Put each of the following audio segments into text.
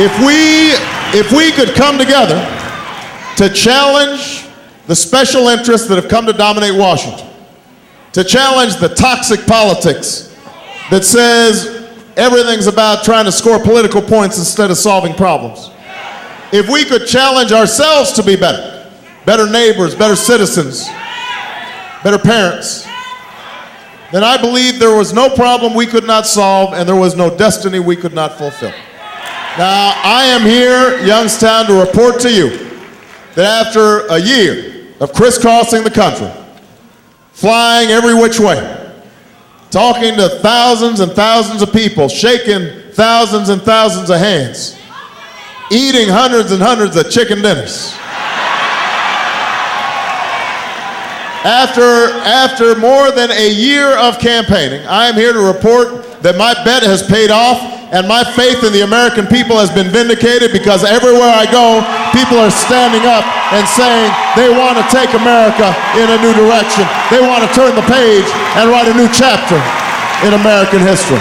If we could come together to challenge the special interests that have come to dominate Washington, to challenge the toxic politics that says everything's about trying to score political points instead of solving problems. If we could challenge ourselves to be better, better neighbors, better citizens, better parents, then I believe there was no problem we could not solve and there was no destiny we could not fulfill. Now, I am here, Youngstown, to report to you that after a year of crisscrossing the country, flying every which way, talking to thousands and thousands of people, shaking thousands and thousands of hands, eating hundreds and hundreds of chicken dinners. After more than a year of campaigning, I am here to report that my bet has paid off and my faith in the American people has been vindicated, because everywhere I go, people are standing up and saying they want to take America in a new direction. They want to turn the page and write a new chapter in American history.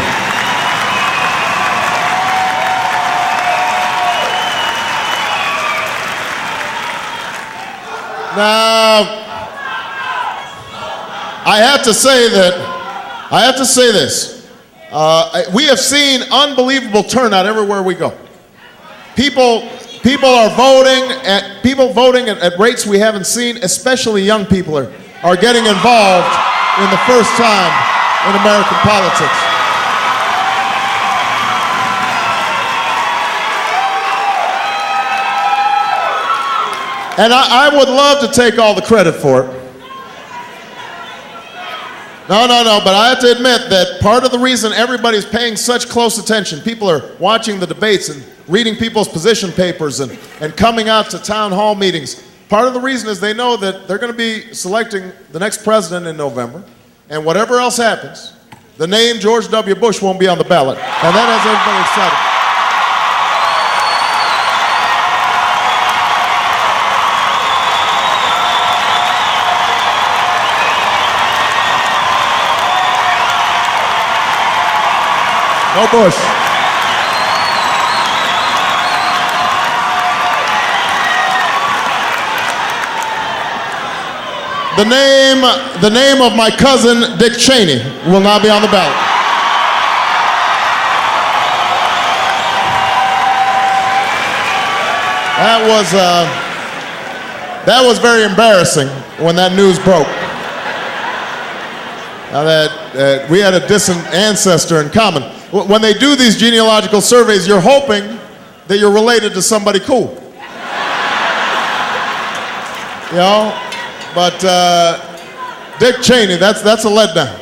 Now, I have to say this. We have seen unbelievable turnout everywhere we go. People are voting at rates we haven't seen. Especially young people are getting involved in the first time in American politics. And I would love to take all the credit for it. No, but I have to admit that part of the reason everybody's paying such close attention, people are watching the debates and reading people's position papers and coming out to town hall meetings, part of the reason is they know that they're going to be selecting the next president in November, and whatever else happens, the name George W. Bush won't be on the ballot, and that has everybody excited. No Bush. The name of my cousin Dick Cheney will not be on the ballot. That was very embarrassing when that news broke. Now that we had a distant ancestor in common. When they do these genealogical surveys, you're hoping that you're related to somebody cool. You know? But Dick Cheney, that's a letdown.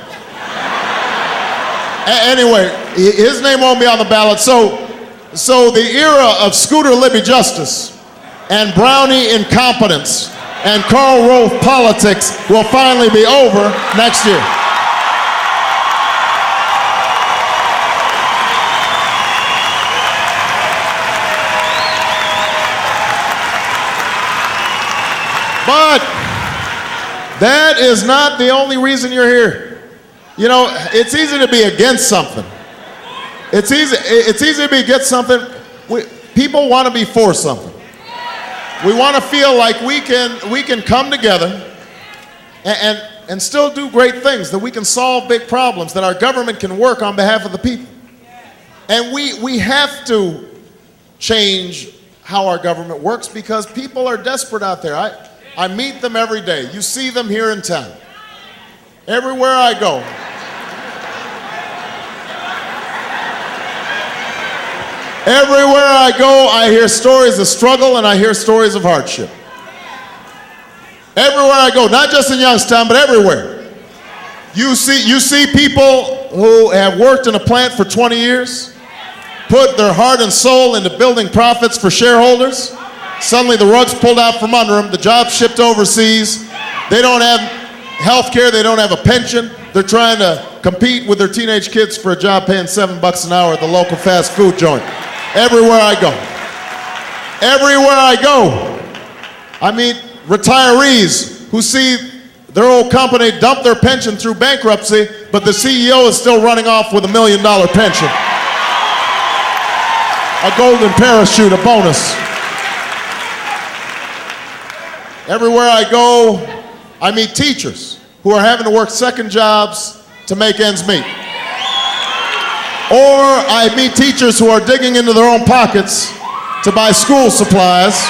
Anyway, his name won't be on the ballot. So the era of Scooter Libby justice and Brownie incompetence and Karl Rove politics will finally be over next year. But that is not the only reason you're here. You know, it's easy to be against something. It's easy to be against something. People want to be for something. We want to feel like we can come together and still do great things, that we can solve big problems, that our government can work on behalf of the people. And we have to change how our government works, because people are desperate out there. I meet them every day. You see them here in town. Everywhere I go. Everywhere I go, I hear stories of struggle and I hear stories of hardship. Everywhere I go, not just in Youngstown, but everywhere. You see people who have worked in a plant for 20 years, put their heart and soul into building profits for shareholders. Suddenly the rug's pulled out from under them, the job's shipped overseas, they don't have health care, they don't have a pension, they're trying to compete with their teenage kids for a job paying $7 an hour at the local fast food joint. Everywhere I go, I meet retirees who see their old company dump their pension through bankruptcy, but the CEO is still running off with $1 million pension. a golden parachute, a bonus. Everywhere I go, I meet teachers who are having to work second jobs to make ends meet. Or I meet teachers who are digging into their own pockets to buy school supplies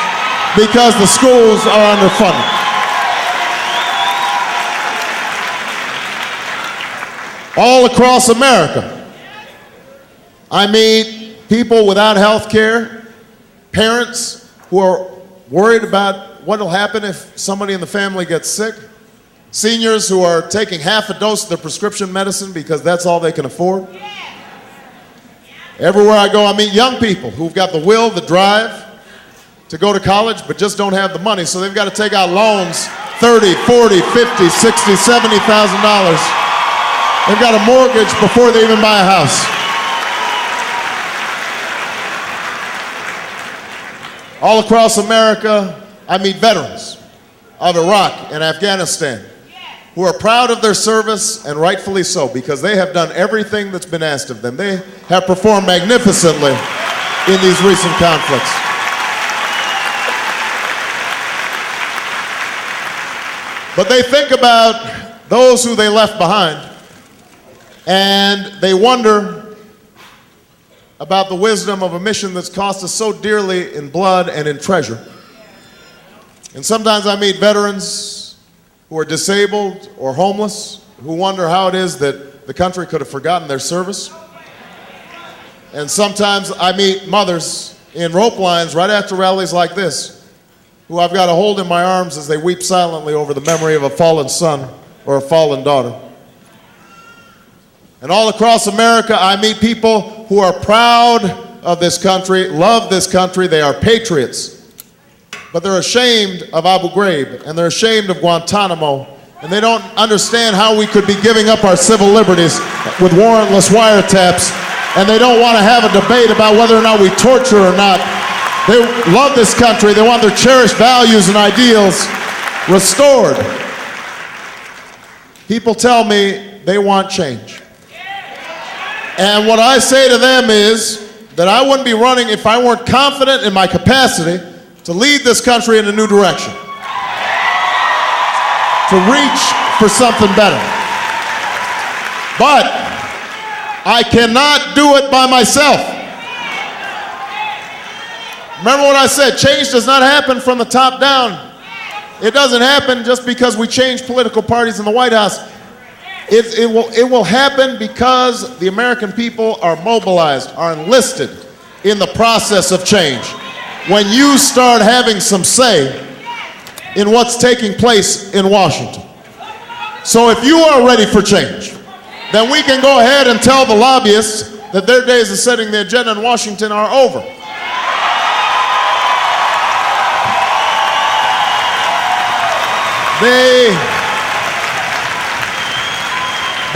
because the schools are underfunded. All across America, I meet people without health care, parents who are worried about what will happen if somebody in the family gets sick, seniors who are taking half a dose of their prescription medicine because that's all they can afford. Everywhere I go, I meet young people who've got the will, the drive to go to college, but just don't have the money, so they've got to take out loans, $30, $40, $50, $60, $70,000. They've got a mortgage before they even buy a house. All across America, I meet veterans of Iraq and Afghanistan who are proud of their service, and rightfully so, because they have done everything that's been asked of them. They have performed magnificently in these recent conflicts. But they think about those who they left behind, and they wonder about the wisdom of a mission that's cost us so dearly in blood and in treasure. And sometimes I meet veterans who are disabled or homeless, who wonder how it is that the country could have forgotten their service. And sometimes I meet mothers in rope lines right after rallies like this, who I've got to hold in my arms as they weep silently over the memory of a fallen son or a fallen daughter. And all across America, I meet people who are proud of this country, love this country, they are patriots. But they're ashamed of Abu Ghraib, and they're ashamed of Guantanamo, and they don't understand how we could be giving up our civil liberties with warrantless wiretaps, and they don't want to have a debate about whether or not we torture or not. They love this country, they want their cherished values and ideals restored. People tell me they want change. And what I say to them is that I wouldn't be running if I weren't confident in my capacity to lead this country in a new direction, to reach for something better. But I cannot do it by myself. Remember what I said, change does not happen from the top down. It doesn't happen just because we change political parties in the White House. It will happen because the American people are mobilized, are enlisted in the process of change. When you start having some say in what's taking place in Washington. So if you are ready for change, then we can go ahead and tell the lobbyists that their days of setting the agenda in Washington are over.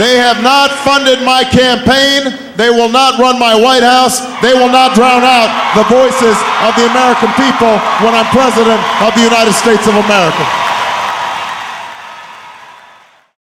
They have not funded my campaign. They will not run my White House. They will not drown out the voices of the American people when I'm President of the United States of America.